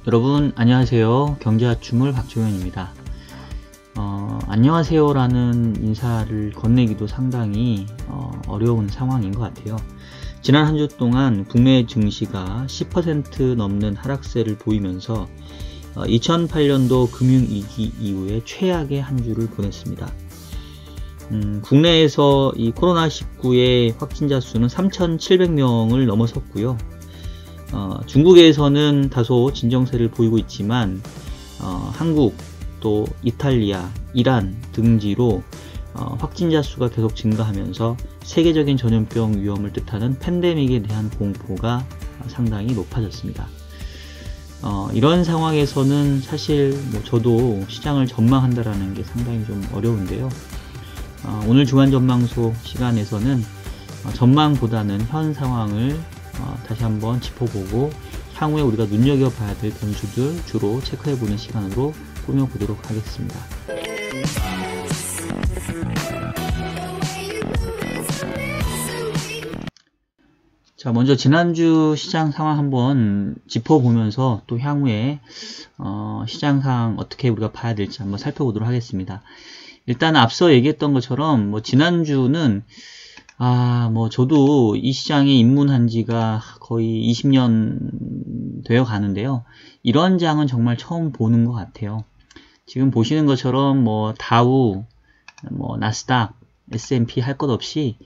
여러분 안녕하세요. 경제아춤을 박종현입니다. 안녕하세요라는 인사를 건네기도 상당히 어려운 상황인 것 같아요. 지난 한 주 동안 국내 증시가 10% 넘는 하락세를 보이면서 2008년도 금융위기 이후에 최악의 한 주를 보냈습니다. 국내에서 이 코로나19의 확진자 수는 3,700명을 넘어섰고요. 중국에서는 다소 진정세를 보이고 있지만 한국, 또 이탈리아, 이란 등지로 확진자 수가 계속 증가하면서 세계적인 전염병 위험을 뜻하는 팬데믹에 대한 공포가 상당히 높아졌습니다. 이런 상황에서는 사실 저도 시장을 전망한다라는 게 상당히 좀 어려운데요. 오늘 주간전망소 시간에서는 전망보다는 현 상황을 다시 한번 짚어보고 향후에 우리가 눈여겨봐야 될 변수들 주로 체크해보는 시간으로 꾸며보도록 하겠습니다. 자, 먼저 지난주 시장 상황 한번 짚어보면서 또 향후에 시장 상황 어떻게 우리가 봐야 될지 한번 살펴보도록 하겠습니다. 일단 앞서 얘기했던 것처럼 지난주는 저도 이 시장에 입문한 지가 거의 20년 되어 가는데요. 이런 장은 정말 처음 보는 것 같아요. 지금 보시는 것처럼 다우, 나스닥, S&P 할 것 없이,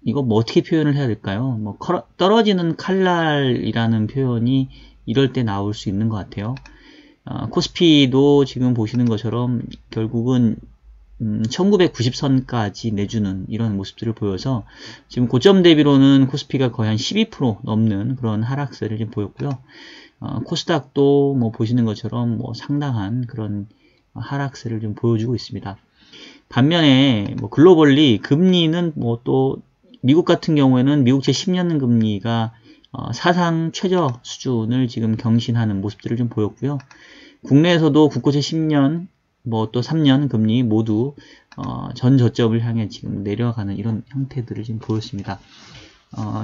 이거 어떻게 표현을 해야 될까요? 떨어지는 칼날이라는 표현이 이럴 때 나올 수 있는 것 같아요. 코스피도 지금 보시는 것처럼 결국은 1990선까지 내주는 이런 모습들을 보여서 지금 고점 대비로는 코스피가 거의 한 12% 넘는 그런 하락세를 좀 보였고요. 코스닥도 보시는 것처럼 상당한 그런 하락세를 좀 보여주고 있습니다. 반면에 글로벌리 금리는 또 미국 같은 경우에는 미국채 10년 금리가 사상 최저 수준을 지금 경신하는 모습들을 좀 보였고요. 국내에서도 국고채 10년 또 3년 금리 모두 전 저점을 향해 지금 내려가는 이런 형태들을 지금 보였습니다.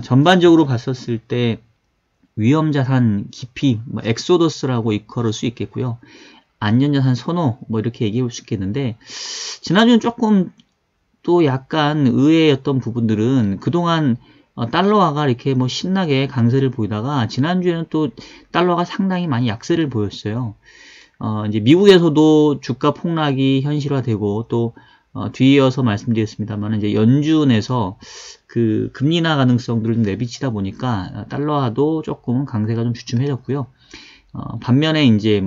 전반적으로 봤었을 때 위험자산 깊이 엑소더스라고 일컬을 수 있겠고요. 안전자산 선호 이렇게 얘기해 볼 수 있겠는데, 지난주는 조금 또 약간 의외였던 부분들은 그동안 달러화가 이렇게 신나게 강세를 보이다가 지난주에는 또 달러가 상당히 많이 약세를 보였어요. 이제 미국에서도 주가 폭락이 현실화되고 또 뒤이어서 말씀드렸습니다만 이제 연준에서 그 금리 인하 가능성들을 좀 내비치다 보니까 달러화도 조금 강세가 좀 주춤해졌고요. 반면에 이제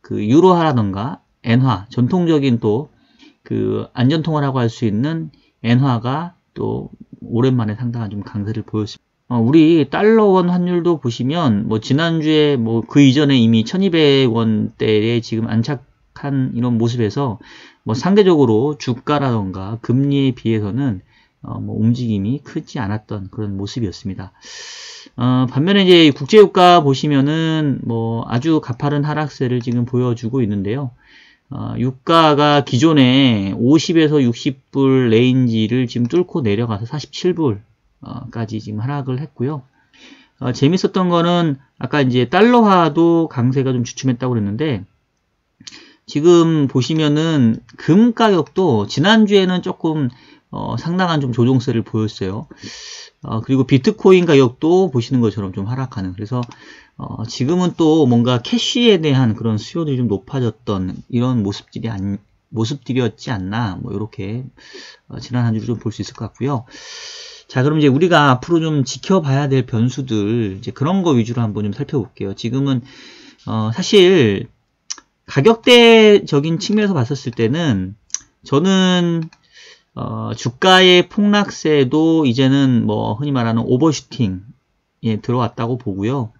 그 유로화라던가 엔화, 전통적인 또 그 안전통화라고 할 수 있는 엔화가 또 오랜만에 상당한 좀 강세를 보였습니다. 우리 달러원 환율도 보시면 지난주에 그 이전에 이미 1200원대에 지금 안착한 이런 모습에서 상대적으로 주가라던가 금리에 비해서는 움직임이 크지 않았던 그런 모습이었습니다. 반면에 이제 국제유가 보시면은 아주 가파른 하락세를 지금 보여주고 있는데요. 유가가 기존에 50에서 60불 레인지를 지금 뚫고 내려가서 47불 까지 지금 하락을 했고요. 재밌었던 거는 아까 이제 달러화도 강세가 좀 주춤했다고 그랬는데, 지금 보시면은 금 가격도 지난주에는 조금 상당한 좀 조정세를 보였어요. 그리고 비트코인 가격도 보시는 것처럼 좀 하락하는, 그래서 지금은 또 뭔가 캐시에 대한 그런 수요들이 좀 높아졌던 이런 모습들이었지 않나, 이렇게 지난 한 주를 좀 볼 수 있을 것 같고요. 자, 그럼 이제 우리가 앞으로 좀 지켜봐야 될 변수들, 이제 그런 거 위주로 한번 좀 살펴볼게요. 지금은, 사실, 가격대적인 측면에서 봤었을 때는, 저는, 주가의 폭락세도 이제는 흔히 말하는 오버슈팅에 들어왔다고 보고요.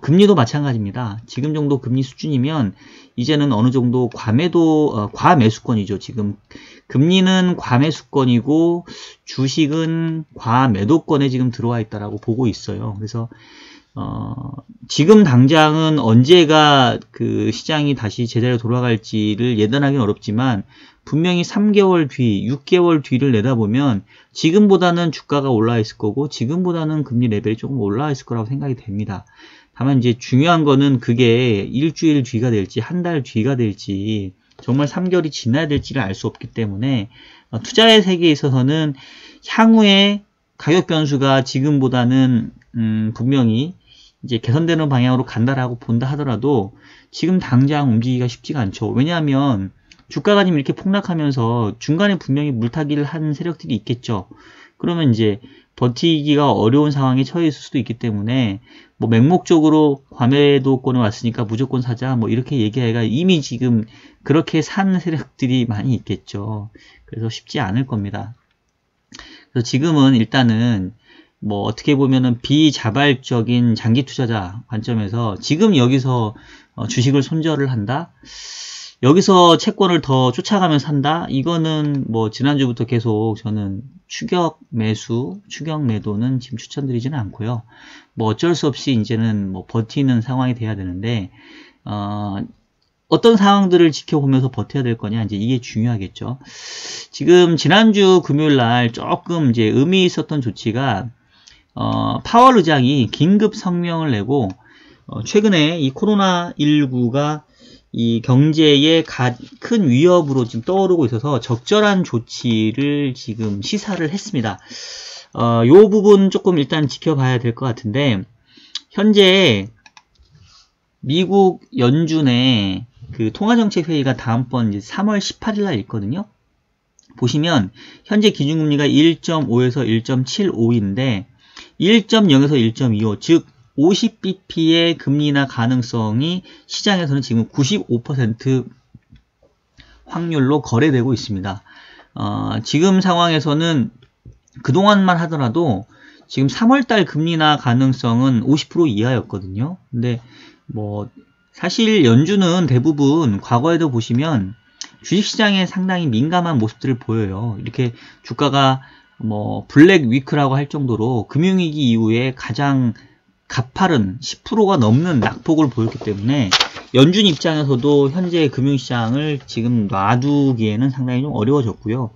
금리도 마찬가지입니다. 지금 정도 금리 수준이면 이제는 어느 정도 과매수권이죠. 지금 금리는 과매수권이고 주식은 과매도권에 지금 들어와 있다라고 보고 있어요. 그래서 지금 당장은 언제가 그 시장이 다시 제자리로 돌아갈지를 예단하기는 어렵지만 분명히 3개월 뒤, 6개월 뒤를 내다보면 지금보다는 주가가 올라와 있을 거고 지금보다는 금리 레벨이 조금 올라와 있을 거라고 생각이 됩니다. 다만 이제 중요한 거는 그게 일주일 뒤가 될지 한 달 뒤가 될지 정말 3개월이 지나야 될지를 알 수 없기 때문에 투자의 세계에 있어서는 향후에 가격 변수가 지금보다는 분명히 이제 개선되는 방향으로 간다라고 본다 하더라도 지금 당장 움직이기가 쉽지가 않죠. 왜냐하면 주가가 지금 이렇게 폭락하면서 중간에 분명히 물타기를 한 세력들이 있겠죠. 그러면 이제 버티기가 어려운 상황에 처해 있을 수도 있기 때문에 뭐 맹목적으로 과매도권에 왔으니까 무조건 사자 뭐 이렇게 얘기하기가 이미 지금 그렇게 산 세력들이 많이 있겠죠. 그래서 쉽지 않을 겁니다. 그래서 지금은 일단은 뭐 어떻게 보면은 비자발적인 장기 투자자 관점에서 지금 여기서 주식을 손절을 한다? 여기서 채권을 더 쫓아가면서 산다? 이거는 뭐 지난주부터 계속 저는 추격 매수, 추격 매도는 지금 추천드리지는 않고요. 뭐 어쩔 수 없이 이제는 뭐 버티는 상황이 돼야 되는데 어떤 상황들을 지켜보면서 버텨야 될 거냐 이제 이게 중요하겠죠. 지금 지난주 금요일 날 조금 이제 의미 있었던 조치가 파월 의장이 긴급 성명을 내고 최근에 이 코로나19가 이 경제에 큰 위협으로 지금 떠오르고 있어서 적절한 조치를 지금 시사를 했습니다. 요 부분 조금 일단 지켜봐야 될 것 같은데 현재 미국 연준의 그 통화정책회의가 다음번 이제 3월 18일 날 있거든요. 보시면 현재 기준금리가 1.5에서 1.75인데 1.0에서 1.25 즉 50bp의 금리 인하 가능성이 시장에서는 지금 95% 확률로 거래되고 있습니다. 지금 상황에서는 그동안만 하더라도 지금 3월달 금리 인하 가능성은 50% 이하였거든요. 근데 뭐 사실 연준은 대부분 과거에도 보시면 주식시장에 상당히 민감한 모습들을 보여요. 이렇게 주가가 뭐 블랙 위크라고 할 정도로 금융위기 이후에 가장 가파른 10%가 넘는 낙폭을 보였기 때문에 연준 입장에서도 현재 금융시장을 지금 놔두기에는 상당히 좀 어려워졌고요.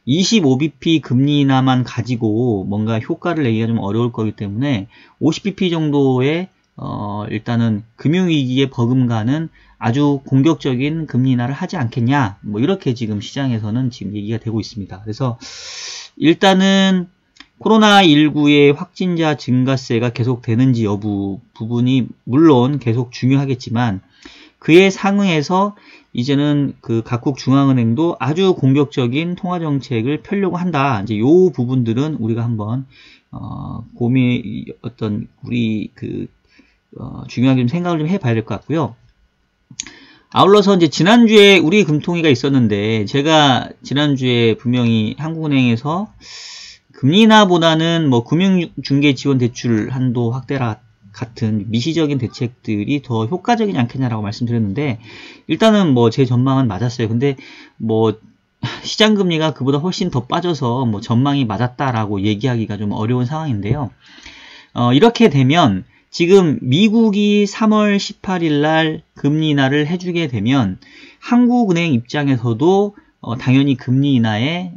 25bp 금리 인하만 가지고 뭔가 효과를 내기가 좀 어려울 거기 때문에 50bp 정도의 일단은 금융위기에 버금가는 아주 공격적인 금리 인하를 하지 않겠냐 뭐 이렇게 지금 시장에서는 지금 얘기가 되고 있습니다. 그래서 일단은 코로나19의 확진자 증가세가 계속되는지 여부 부분이 물론 계속 중요하겠지만 그에 상응해서 이제는 그 각국 중앙은행도 아주 공격적인 통화정책을 펴려고 한다. 이제 요 부분들은 우리가 한번 우리 중요하게 좀 생각을 좀 해봐야 될 것 같고요. 아울러서 이제 지난주에 우리 금통위가 있었는데 제가 지난주에 분명히 한국은행에서 금리 인하보다는 뭐 금융중개지원대출 한도 확대라 같은 미시적인 대책들이 더 효과적이지 않겠냐라고 말씀드렸는데 일단은 뭐 제 전망은 맞았어요. 근데 뭐 시장금리가 그보다 훨씬 더 빠져서 뭐 전망이 맞았다라고 얘기하기가 좀 어려운 상황인데요. 이렇게 되면 지금 미국이 3월 18일 날 금리 인하를 해주게 되면 한국은행 입장에서도 당연히 금리 인하에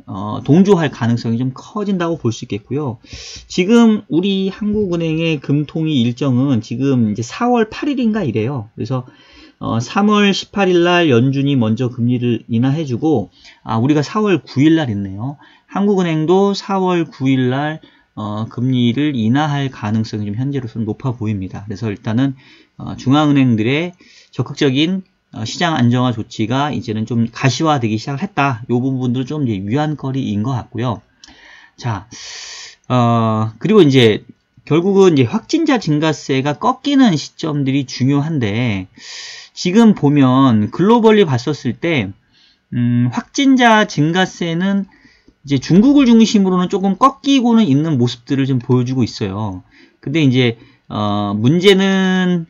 동조할 가능성이 좀 커진다고 볼 수 있겠고요. 지금 우리 한국은행의 금통위 일정은 지금 이제 4월 8일인가 이래요. 그래서 3월 18일 날 연준이 먼저 금리를 인하해주고 우리가 4월 9일 날 있네요. 한국은행도 4월 9일 날 금리를 인하할 가능성이 좀 현재로서는 높아 보입니다. 그래서 일단은 중앙은행들의 적극적인 시장 안정화 조치가 이제는 좀 가시화되기 시작을 했다. 이 부분도 좀 이제 위안거리인 것 같고요. 자, 그리고 이제 결국은 이제 확진자 증가세가 꺾이는 시점들이 중요한데 지금 보면 글로벌리 봤었을 때 확진자 증가세는 이제 중국을 중심으로는 조금 꺾이고는 있는 모습들을 좀 보여주고 있어요. 근데 이제 문제는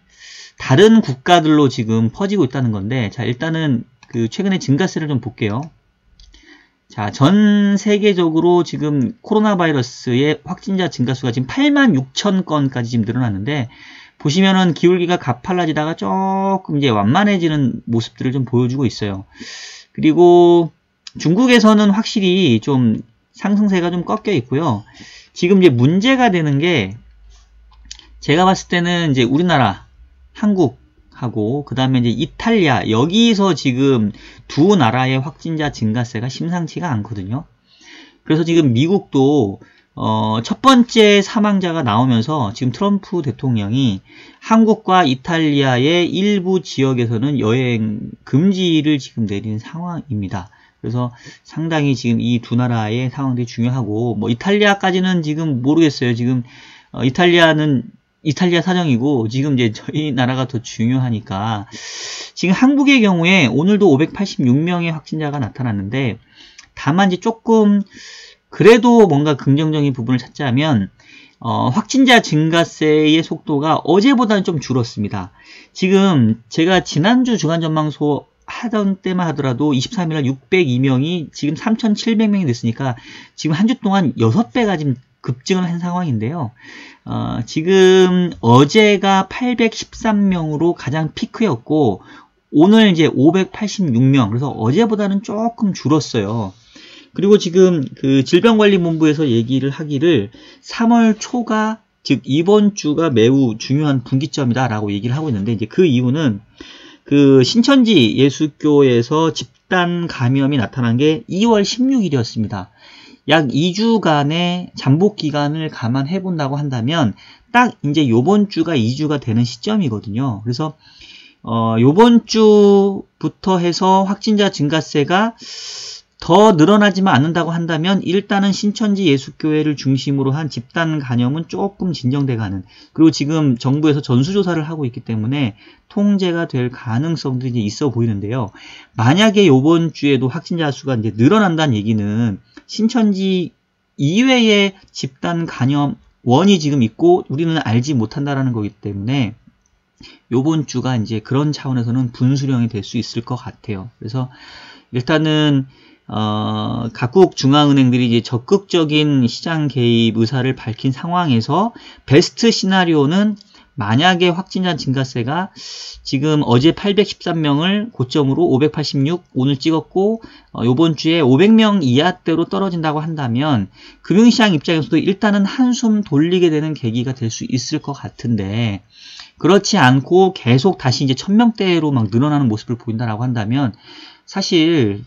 다른 국가들로 지금 퍼지고 있다는 건데, 자, 일단은 그 최근에 증가세를 좀 볼게요. 자, 전 세계적으로 지금 코로나 바이러스의 확진자 증가수가 지금 86,000건까지 지금 늘어났는데, 보시면은 기울기가 가팔라지다가 조금 이제 완만해지는 모습들을 좀 보여주고 있어요. 그리고 중국에서는 확실히 좀 상승세가 좀 꺾여 있고요. 지금 이제 문제가 되는 게 제가 봤을 때는 이제 우리나라, 한국하고 그 다음에 이제 이탈리아, 여기서 지금 두 나라의 확진자 증가세가 심상치가 않거든요. 그래서 지금 미국도 첫 번째 사망자가 나오면서 지금 트럼프 대통령이 한국과 이탈리아의 일부 지역에서는 여행 금지를 지금 내린 상황입니다. 그래서 상당히 지금 이 두 나라의 상황들이 중요하고, 뭐 이탈리아까지는 지금 모르겠어요. 지금 이탈리아는 이탈리아 사정이고, 지금 이제 저희 나라가 더 중요하니까. 지금 한국의 경우에 오늘도 586명의 확진자가 나타났는데, 다만 이제 조금 그래도 뭔가 긍정적인 부분을 찾자면 확진자 증가세의 속도가 어제보다는 좀 줄었습니다. 지금 제가 지난주 주간전망소 하던 때만 하더라도 23일날 602명이 지금 3,700명이 됐으니까 지금 한 주 동안 6배가 지금 급증을 한 상황인데요. 지금 어제가 813명으로 가장 피크였고, 오늘 이제 586명, 그래서 어제보다는 조금 줄었어요. 그리고 지금 그 질병관리본부에서 얘기를 하기를 3월 초가, 즉 이번 주가 매우 중요한 분기점이다라고 얘기를 하고 있는데, 이제 그 이유는 그 신천지 예수교에서 집단 감염이 나타난 게 2월 16일이었습니다. 약 2주간의 잠복 기간을 감안해 본다고 한다면 딱 이제 요번 주가 2주가 되는 시점이거든요. 그래서 요번 주부터 해서 확진자 증가세가 더 늘어나지만 않는다고 한다면 일단은 신천지 예수교회를 중심으로 한 집단 감염은 조금 진정돼가는, 그리고 지금 정부에서 전수조사를 하고 있기 때문에 통제가 될 가능성들이 이제 있어 보이는데요. 만약에 요번 주에도 확진자 수가 이제 늘어난다는 얘기는 신천지 이외의 집단 감염원이 지금 있고 우리는 알지 못한다라는 거기 때문에 요번 주가 이제 그런 차원에서는 분수령이 될 수 있을 것 같아요. 그래서 일단은 각국 중앙은행들이 이제 적극적인 시장 개입 의사를 밝힌 상황에서 베스트 시나리오는 만약에 확진자 증가세가 지금 어제 813명을 고점으로 586 오늘 찍었고 요번 주에 500명 이하대로 떨어진다고 한다면 금융시장 입장에서도 일단은 한숨 돌리게 되는 계기가 될 수 있을 것 같은데, 그렇지 않고 계속 다시 이제 1000명대로 막 늘어나는 모습을 보인다라고 한다면 사실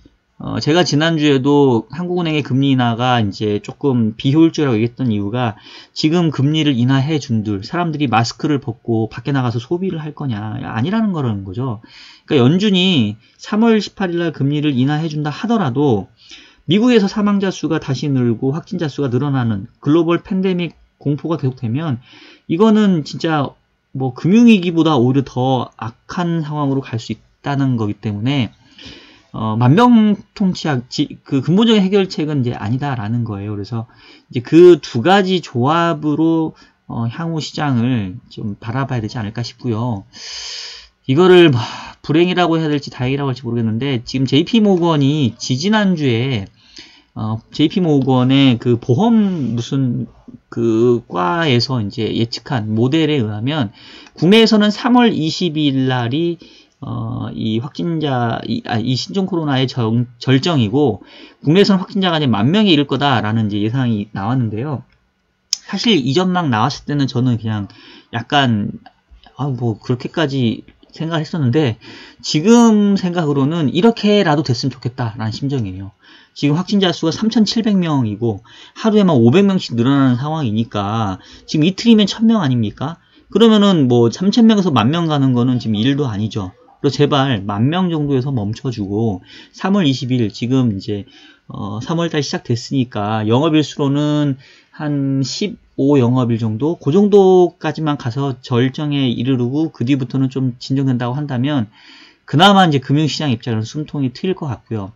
제가 지난주에도 한국은행의 금리 인하가 이제 조금 비효율적이라고 얘기했던 이유가 지금 금리를 인하해 준들 사람들이 마스크를 벗고 밖에 나가서 소비를 할 거냐 아니라는 거라는 거죠. 그러니까 연준이 3월 18일 날 금리를 인하해 준다 하더라도 미국에서 사망자 수가 다시 늘고 확진자 수가 늘어나는 글로벌 팬데믹 공포가 계속되면 이거는 진짜 뭐 금융위기보다 오히려 더 악한 상황으로 갈 수 있다는 거기 때문에 만병통치약, 그 근본적인 해결책은 이제 아니다라는 거예요. 그래서 이제 그 두 가지 조합으로 향후 시장을 좀 바라봐야 되지 않을까 싶고요. 이거를 불행이라고 해야 될지 다행이라고 할지 모르겠는데, 지금 JP모건이 지지난주에 JP모건의 그 보험 무슨 그 과에서 이제 예측한 모델에 의하면 국내에서는 3월 22일 날이 이 확진자, 이 신종 코로나의 절정이고, 국내에서는 확진자가 이제 10,000명에 이를 거다라는 이제 예상이 나왔는데요. 사실 이전 막 나왔을 때는 저는 그냥 약간, 뭐, 그렇게까지 생각했었는데, 지금 생각으로는 이렇게라도 됐으면 좋겠다라는 심정이에요. 지금 확진자 수가 3,700명이고, 하루에만 500명씩 늘어나는 상황이니까, 지금 이틀이면 1,000명 아닙니까? 그러면은 뭐, 3,000명에서 10,000명 가는 거는 지금 일도 아니죠. 그래서 제발 10,000명 정도에서 멈춰주고 3월 20일 지금 이제 3월달 시작됐으니까 영업일수로는 한 15 영업일 정도 그 정도까지만 가서 절정에 이르르고 그 뒤부터는 좀 진정된다고 한다면 그나마 이제 금융시장 입장에서 숨통이 트일 것 같고요.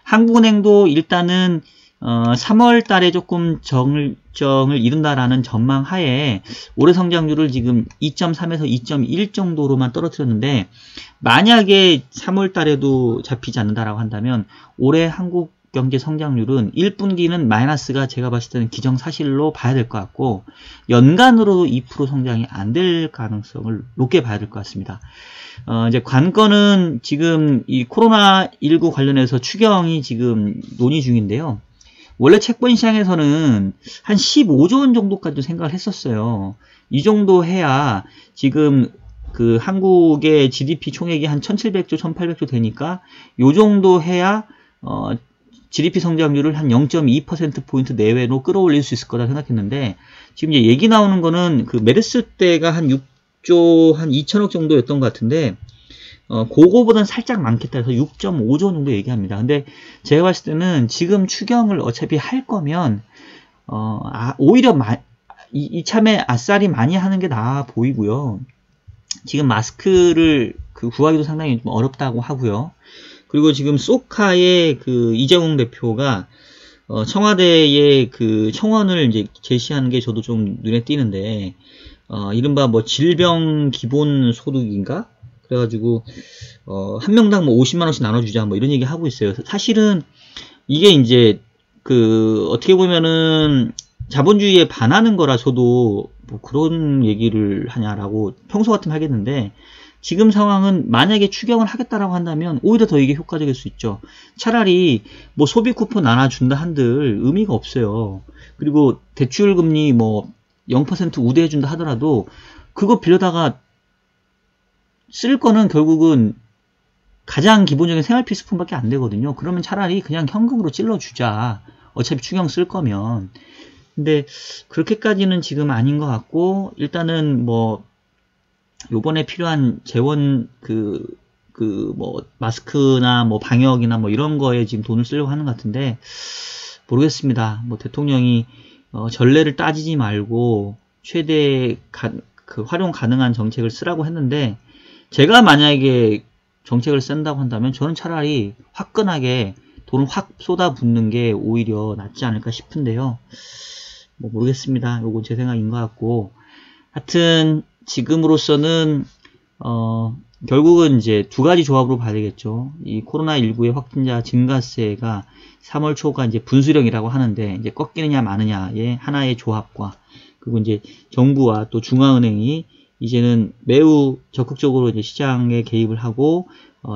한국은행도 일단은 3월 달에 조금 정점을 이룬다라는 전망 하에 올해 성장률을 지금 2.3에서 2.1 정도로만 떨어뜨렸는데, 만약에 3월 달에도 잡히지 않는다라고 한다면 올해 한국 경제 성장률은 1분기는 마이너스가 제가 봤을 때는 기정사실로 봐야 될 것 같고, 연간으로도 2% 성장이 안 될 가능성을 높게 봐야 될 것 같습니다. 이제 관건은 지금 이 코로나19 관련해서 추경이 지금 논의 중인데요. 원래 채권 시장에서는 한 15조 원 정도까지도 생각을 했었어요. 이 정도 해야 지금 그 한국의 GDP 총액이 한 1700조, 1800조 되니까 요 정도 해야 GDP 성장률을 한 0.2%포인트 내외로 끌어올릴 수 있을 거다 생각했는데, 지금 이제 얘기 나오는 거는 그 메르스 때가 한 6조 한 2천억 정도였던 것 같은데, 그거보다는 살짝 많겠다 해서 6.5조 정도 얘기합니다. 근데 제가 봤을 때는 지금 추경을 어차피 할 거면, 오히려 이참에 아싸리 많이 하는 게 나아 보이고요. 지금 마스크를 구하기도 상당히 좀 어렵다고 하고요. 그리고 지금 소카의 그 이재용 대표가 청와대의 그 청원을 이제 제시하는 게 저도 좀 눈에 띄는데, 이른바 뭐 질병 기본 소득인가? 그래가지고 한 명당 뭐 50만 원씩 나눠주자 뭐 이런 얘기 하고 있어요. 사실은 이게 이제 그 어떻게 보면은 자본주의에 반하는 거라 저도 뭐 그런 얘기를 하냐라고 평소 같으면 하겠는데, 지금 상황은 만약에 추경을 하겠다라고 한다면 오히려 더 이게 효과적일 수 있죠. 차라리 뭐 소비 쿠폰 나눠준다 한들 의미가 없어요. 그리고 대출 금리 뭐 0% 우대해준다 하더라도 그거 빌려다가 쓸 거는 결국은 가장 기본적인 생활 필수품밖에 안 되거든요. 그러면 차라리 그냥 현금으로 찔러주자. 어차피 추경 쓸 거면. 근데 그렇게까지는 지금 아닌 것 같고, 일단은 뭐 요번에 필요한 재원 뭐 마스크나 뭐 방역이나 뭐 이런 거에 지금 돈을 쓰려고 하는 것 같은데, 모르겠습니다. 뭐 대통령이 전례를 따지지 말고 최대 활용 가능한 정책을 쓰라고 했는데, 제가 만약에 정책을 쓴다고 한다면 저는 차라리 화끈하게 돈을 확 쏟아붓는 게 오히려 낫지 않을까 싶은데요. 뭐 모르겠습니다. 요건 제 생각인 것 같고, 하여튼 지금으로서는 결국은 이제 두 가지 조합으로 봐야 되겠죠. 이 코로나19의 확진자 증가세가 3월 초가 이제 분수령이라고 하는데, 이제 꺾이느냐 마느냐의 하나의 조합과, 그리고 이제 정부와 또 중앙은행이 이제는 매우 적극적으로 이제 시장에 개입을 하고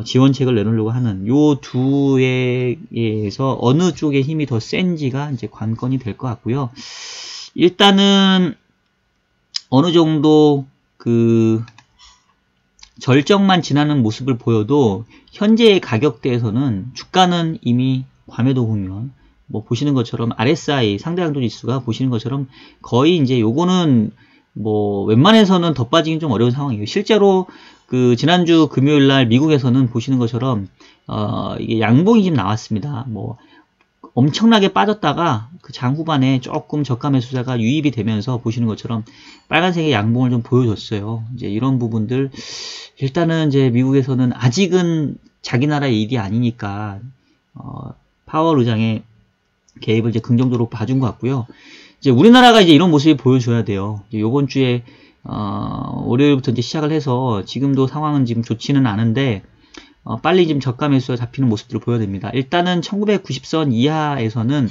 지원책을 내놓으려고 하는 요 두에서 어느 쪽의 힘이 더 센지가 이제 관건이 될 것 같고요. 일단은 어느 정도 그 절정만 지나는 모습을 보여도 현재의 가격대에서는 주가는 이미 과매도 국면, 뭐 보시는 것처럼 RSI 상대 강도 지수가 보시는 것처럼 거의 이제 요거는 뭐 웬만해서는 더 빠지긴 좀 어려운 상황이에요. 실제로 그 지난주 금요일 날 미국에서는 보시는 것처럼 이게 양봉이 지금 나왔습니다. 뭐 엄청나게 빠졌다가 그 장 후반에 조금 저가 매수자가 유입이 되면서 보시는 것처럼 빨간색의 양봉을 좀 보여줬어요. 이제 이런 부분들, 일단은 이제 미국에서는 아직은 자기 나라의 일이 아니니까 파월 의장의 개입을 이제 긍정적으로 봐준 것 같고요. 이제 우리나라가 이제 이런 모습이 보여줘야 돼요. 이제 요번 주에 월요일부터 이제 시작을 해서 지금도 상황은 지금 좋지는 않은데 빨리 지금 저가 매수가 잡히는 모습들을 보여야 됩니다. 일단은 1990선 이하에서는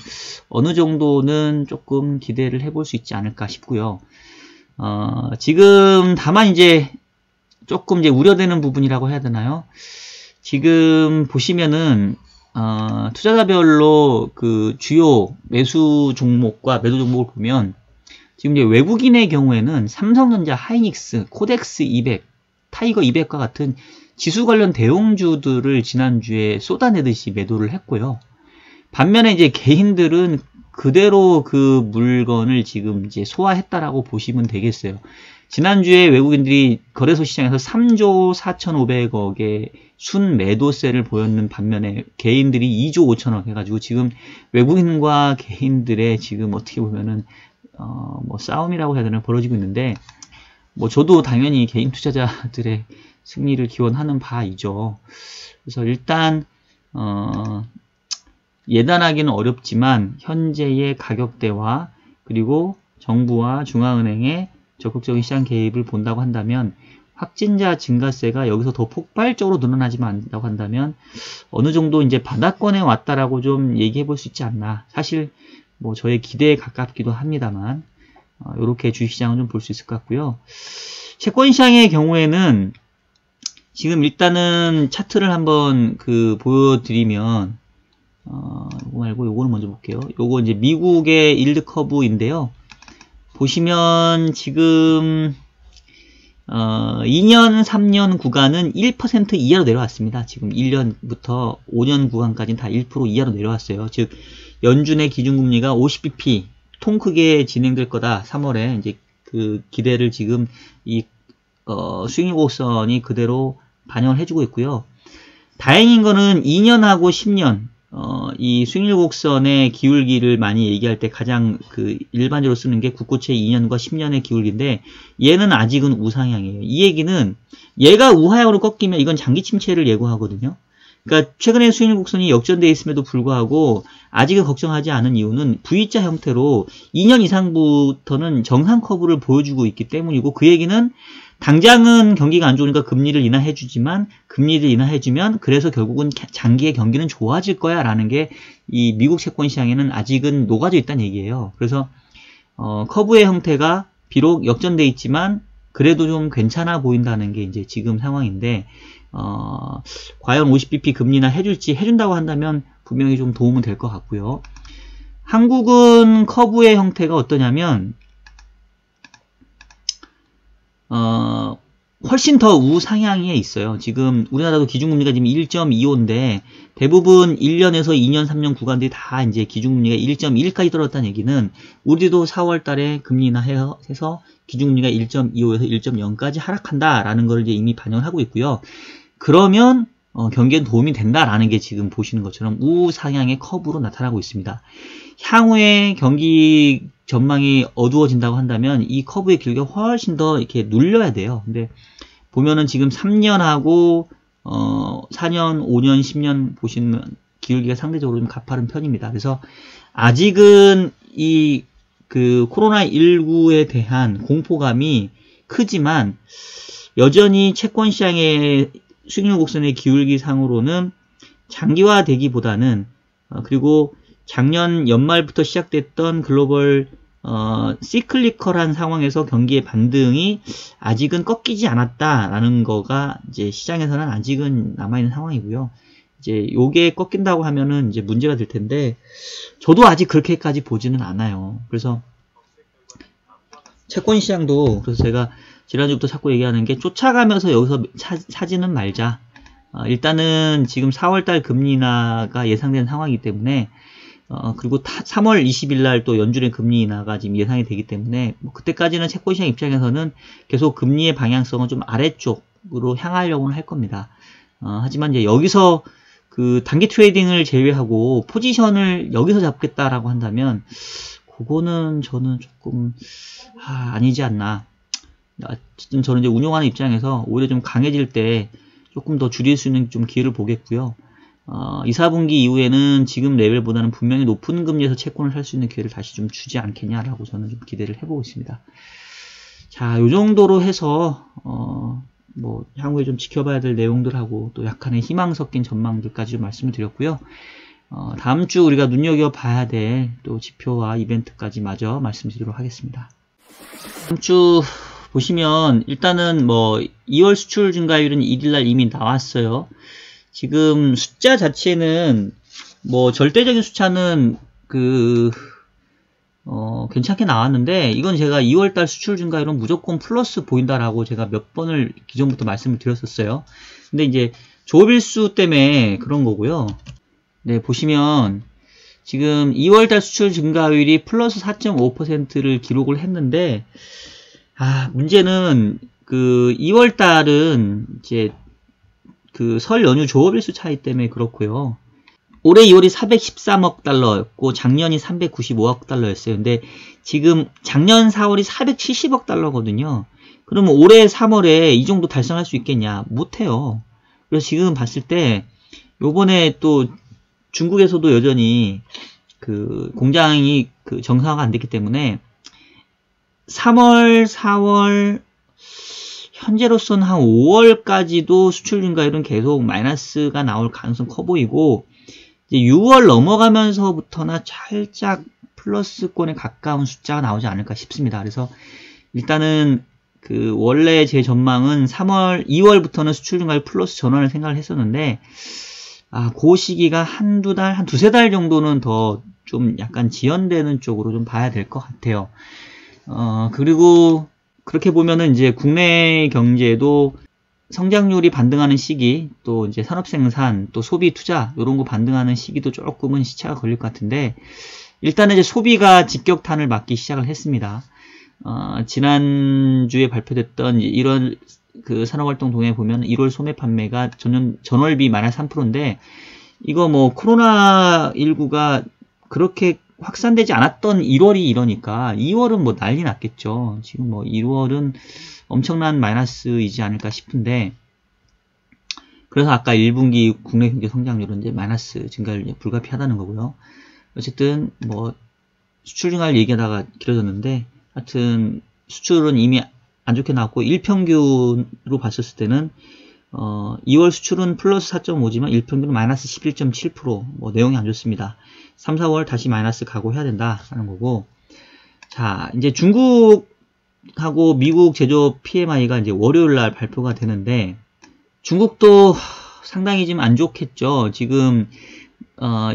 어느 정도는 조금 기대를 해볼 수 있지 않을까 싶고요. 지금 다만 이제 조금 이제 우려되는 부분이라고 해야 되나요? 지금 보시면은 투자자별로 그 주요 매수 종목과 매도 종목을 보면, 지금 이제 외국인의 경우에는 삼성전자, 하이닉스, 코덱스 200, 타이거 200과 같은 지수 관련 대형주들을 지난주에 쏟아내듯이 매도를 했고요. 반면에 이제 개인들은 그대로 그 물건을 지금 이제 소화했다라고 보시면 되겠어요. 지난주에 외국인들이 거래소 시장에서 3조 4,500억의 순매도세를 보였는 반면에 개인들이 2조 5천억 해가지고 지금 외국인과 개인들의 지금 어떻게 보면은 뭐 싸움이라고 해야 되나 벌어지고 있는데, 뭐 저도 당연히 개인 투자자들의 승리를 기원하는 바이죠. 그래서 일단 예단하기는 어렵지만 현재의 가격대와 그리고 정부와 중앙은행의 적극적인 시장 개입을 본다고 한다면, 확진자 증가세가 여기서 더 폭발적으로 늘어나지만 않는다고 한다면 어느 정도 이제 바닥권에 왔다라고 좀 얘기해 볼 수 있지 않나. 사실 뭐 저의 기대에 가깝기도 합니다만 이렇게 주식시장은 좀 볼 수 있을 것 같고요. 채권 시장의 경우에는 지금 일단은 차트를 한번 보여드리면 요거 말고 요거를 먼저 볼게요. 요거 이제 미국의 일드 커브인데요. 보시면 지금 2년, 3년 구간은 1% 이하로 내려왔습니다. 지금 1년부터 5년 구간까지는 다 1% 이하로 내려왔어요. 즉 연준의 기준금리가 50bp 통 크게 진행될 거다. 3월에 이제 그 기대를 지금 이 수익률 곡선이 그대로 반영을 해주고 있고요. 다행인 거는 2년하고 10년 이 수익률 곡선의 기울기를 많이 얘기할 때 가장 그 일반적으로 쓰는 게 국고채 2년과 10년의 기울기인데 얘는 아직은 우상향이에요. 이 얘기는 얘가 우하향으로 꺾이면 이건 장기 침체를 예고하거든요. 그러니까 최근에 수익률 곡선이 역전되어 있음에도 불구하고 아직은 걱정하지 않은 이유는 V자 형태로 2년 이상부터는 정상 커브를 보여주고 있기 때문이고 그 얘기는 당장은 경기가 안 좋으니까 금리를 인하해주지만 금리를 인하해주면 그래서 결국은 장기의 경기는 좋아질 거야 라는 게 이 미국 채권 시장에는 아직은 녹아져 있다는 얘기예요. 그래서 커브의 형태가 비록 역전돼 있지만 그래도 좀 괜찮아 보인다는 게 이제 지금 상황인데 과연 50bp 금리나 해줄지 해준다고 한다면 분명히 좀 도움은 될 것 같고요. 한국은 커브의 형태가 어떠냐면 훨씬 더 우상향에 있어요. 지금 우리나라도 기준금리가 지금 1.25인데 대부분 1년에서 2년, 3년 구간들이 다 이제 기준금리가 1.1까지 떨어졌다는 얘기는 우리도 4월 달에 금리 인하해서 기준금리가 1.25에서 1.0까지 하락한다라는 걸 이제 이미 반영하고 있고요. 그러면 경기에 도움이 된다라는 게 지금 보시는 것처럼 우상향의 커브로 나타나고 있습니다. 향후에 경기 전망이 어두워진다고 한다면 이 커브의 길이가 훨씬 더 이렇게 눌려야 돼요. 근데 보면은 지금 3년하고 4년, 5년, 10년 보시면 기울기가 상대적으로 좀 가파른 편입니다. 그래서 아직은 이 그 코로나19에 대한 공포감이 크지만 여전히 채권 시장의 수익률 곡선의 기울기 상으로는 장기화되기보다는 그리고 작년 연말부터 시작됐던 글로벌 시클리컬한 상황에서 경기의 반등이 아직은 꺾이지 않았다라는 거가 이제 시장에서는 아직은 남아있는 상황이고요. 이제 요게 꺾인다고 하면은 이제 문제가 될 텐데 저도 아직 그렇게까지 보지는 않아요. 그래서 채권 시장도 그래서 제가 지난주부터 자꾸 얘기하는 게 쫓아가면서 여기서 사지는 말자. 일단은 지금 4월달 금리 인하가 예상되는 상황이기 때문에 그리고 3월 20일 날 또 연준의 금리 인하가 지금 예상이 되기 때문에 뭐 그때까지는 채권시장 입장에서는 계속 금리의 방향성은 좀 아래쪽으로 향하려고는 할 겁니다. 하지만 이제 여기서 그 단기 트레이딩을 제외하고 포지션을 여기서 잡겠다라고 한다면 그거는 저는 조금 아니지 않나. 어쨌든 저는 이제 운용하는 입장에서 오히려 좀 강해질 때 조금 더 줄일 수 있는 좀 기회를 보겠고요. 2, 4분기 이후에는 지금 레벨보다는 분명히 높은 금리에서 채권을 살 수 있는 기회를 다시 좀 주지 않겠냐라고 저는 좀 기대를 해보고 있습니다. 자, 요 정도로 해서 뭐 향후에 좀 지켜봐야 될 내용들하고 또 약간의 희망 섞인 전망들까지 좀 말씀을 드렸고요. 다음 주 우리가 눈여겨봐야 될 또 지표와 이벤트까지 마저 말씀드리도록 하겠습니다. 다음 주 보시면 일단은 뭐 2월 수출 증가율은 1일날 이미 나왔어요. 지금 숫자 자체는 뭐 절대적인 숫자는 괜찮게 나왔는데 이건 제가 2월달 수출 증가율은 무조건 플러스 보인다라고 제가 몇 번을 기존부터 말씀을 드렸었어요. 근데 이제 조업일수 때문에 그런 거고요. 네, 보시면 지금 2월달 수출 증가율이 플러스 4.5%를 기록을 했는데 문제는 그 2월달은 이제 그 설 연휴 조업일수 차이 때문에 그렇고요. 올해 2월이 413억 달러였고 작년이 395억 달러였어요. 근데 지금 작년 4월이 470억 달러거든요. 그러면 올해 3월에 이 정도 달성할 수 있겠냐? 못해요. 그래서 지금 봤을 때 요번에 또 중국에서도 여전히 그 공장이 그 정상화가 안 됐기 때문에 3월, 4월 현재로서는 한 5월까지도 수출 증가율은 계속 마이너스가 나올 가능성 커 보이고 이제 6월 넘어가면서부터나 살짝 플러스권에 가까운 숫자가 나오지 않을까 싶습니다. 그래서 일단은 그 원래 제 전망은 2월부터는 수출 증가율 플러스 전환을 생각을 했었는데 그 시기가 한 두세 달 정도는 더 좀 약간 지연되는 쪽으로 좀 봐야 될 것 같아요. 그리고 그렇게 보면은 이제 국내 경제도 성장률이 반등하는 시기, 또 이제 산업 생산, 또 소비 투자, 이런 거 반등하는 시기도 조금은 시차가 걸릴 것 같은데, 일단은 이제 소비가 직격탄을 맞기 시작을 했습니다. 지난주에 발표됐던 이런 그 산업활동 동향에 보면 1월 소매 판매가 전월비 마이너스 3%인데, 이거 뭐 코로나19가 그렇게 확산되지 않았던 1월이 이러니까 2월은 뭐 난리 났겠죠. 지금 뭐 1월은 엄청난 마이너스이지 않을까 싶은데, 그래서 아까 1분기 국내 경제 성장률은 이제 마이너스 증가율 불가피하다는 거고요. 어쨌든 뭐 수출 증가를 얘기하다가 길어졌는데, 하여튼 수출은 이미 안 좋게 나왔고, 일평균으로 봤었을 때는 2월 수출은 플러스 4.5지만 일평균은 마이너스 11.7%, 뭐 내용이 안 좋습니다. 3, 4월 다시 마이너스 각오해야 된다라는 거고, 자, 이제 중국하고 미국 제조업 PMI가 이제 월요일 날 발표가 되는데, 중국도 상당히 지금 안 좋겠죠. 지금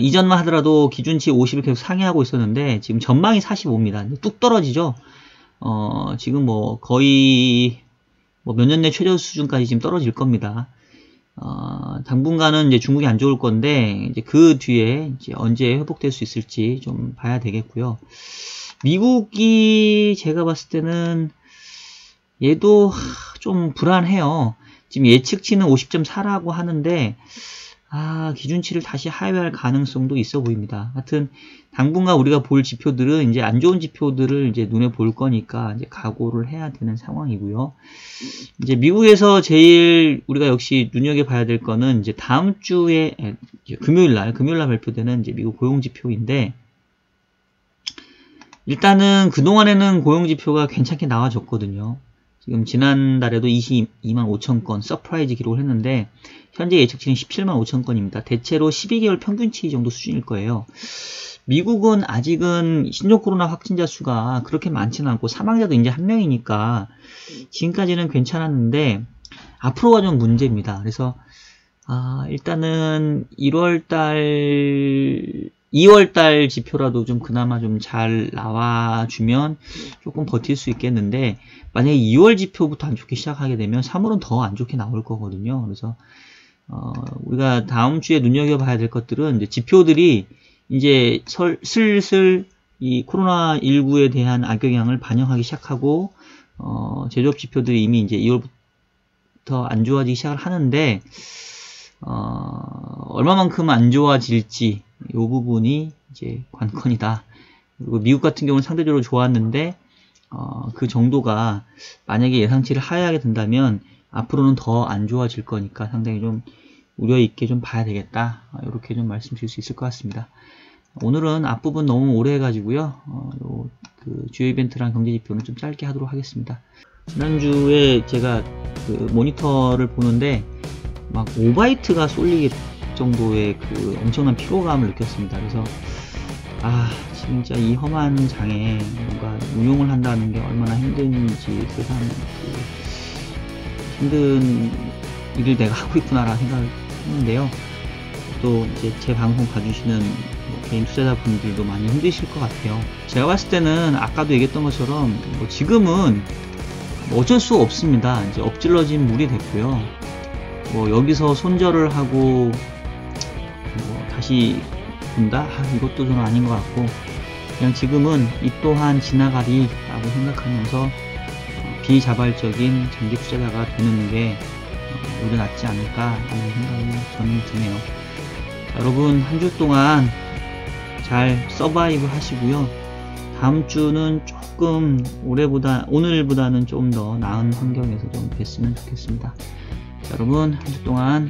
이전만 하더라도 기준치 50을 계속 상회하고 있었는데, 지금 전망이 45입니다. 뚝 떨어지죠. 지금 뭐 거의 뭐 몇 년 내 최저 수준까지 지금 떨어질 겁니다. 당분간은 이제 중국이 안 좋을 건데, 이제 그 뒤에 이제 언제 회복될 수 있을지 좀 봐야 되겠고요. 미국이 제가 봤을 때는 얘도 좀 불안해요. 지금 예측치는 50.4라고 하는데, 기준치를 다시 하회할 가능성도 있어 보입니다. 하여튼 당분간 우리가 볼 지표들은 이제 안 좋은 지표들을 이제 눈에 볼 거니까 이제 각오를 해야 되는 상황이고요. 이제 미국에서 제일 우리가 역시 눈여겨봐야 될 거는 이제 다음 주에 금요일 날 발표되는 이제 미국 고용 지표인데, 일단은 그동안에는 고용 지표가 괜찮게 나와줬거든요. 지금 지난달에도 22만 5천 건 서프라이즈 기록을 했는데, 현재 예측치는 17만 5천 건입니다. 대체로 12개월 평균치 정도 수준일 거예요. 미국은 아직은 신종 코로나 확진자 수가 그렇게 많지는 않고 사망자도 이제 한 명이니까 지금까지는 괜찮았는데, 앞으로가 좀 문제입니다. 그래서 일단은 2월달 지표라도 좀 그나마 좀 잘 나와주면 조금 버틸 수 있겠는데, 만약에 2월 지표부터 안 좋게 시작하게 되면 3월은 더 안 좋게 나올 거거든요. 그래서 우리가 다음 주에 눈여겨봐야 될 것들은 이제 지표들이 이제 슬슬 이 코로나19에 대한 악영향을 반영하기 시작하고, 제조업 지표들이 이미 이제 2월부터 안 좋아지기 시작을 하는데, 얼마만큼 안 좋아질지 이 부분이 이제 관건이다. 그리고 미국 같은 경우는 상대적으로 좋았는데, 그 정도가 만약에 예상치를 하회하게 된다면 앞으로는 더 안 좋아질 거니까 상당히 좀 우려 있게 좀 봐야 되겠다. 이렇게 좀 말씀드릴 수 있을 것 같습니다. 오늘은 앞부분 너무 오래 해가지고요. 그 주요 이벤트랑 경제 지표는 좀 짧게 하도록 하겠습니다. 지난주에 제가 그 모니터를 보는데 막 5바이트가 쏠릴 정도의 그 엄청난 피로감을 느꼈습니다. 그래서 진짜 이 험한 장에 뭔가 운용을 한다는 게 얼마나 힘든지, 세상 힘든 일을 내가 하고 있구나라는 생각을 했는데요. 또 이제 제 방송 봐주시는 개인 투자자분들도 많이 힘드실 것 같아요. 제가 봤을 때는 아까도 얘기했던 것처럼 지금은 어쩔 수 없습니다. 이제 엎질러진 물이 됐고요. 여기서 손절을 하고 다시 본다? 이것도 저는 아닌 것 같고, 그냥 지금은 이 또한 지나가리라고 생각하면서 비자발적인 장기 투자자가 되는 게 오히려 낫지 않을까 하는 생각이 저는 드네요. 자, 여러분 한 주 동안 잘 서바이브 하시고요. 다음 주는 조금 오늘보다는 좀 더 나은 환경에서 좀 뵀으면 좋겠습니다. 자, 여러분 한 주 동안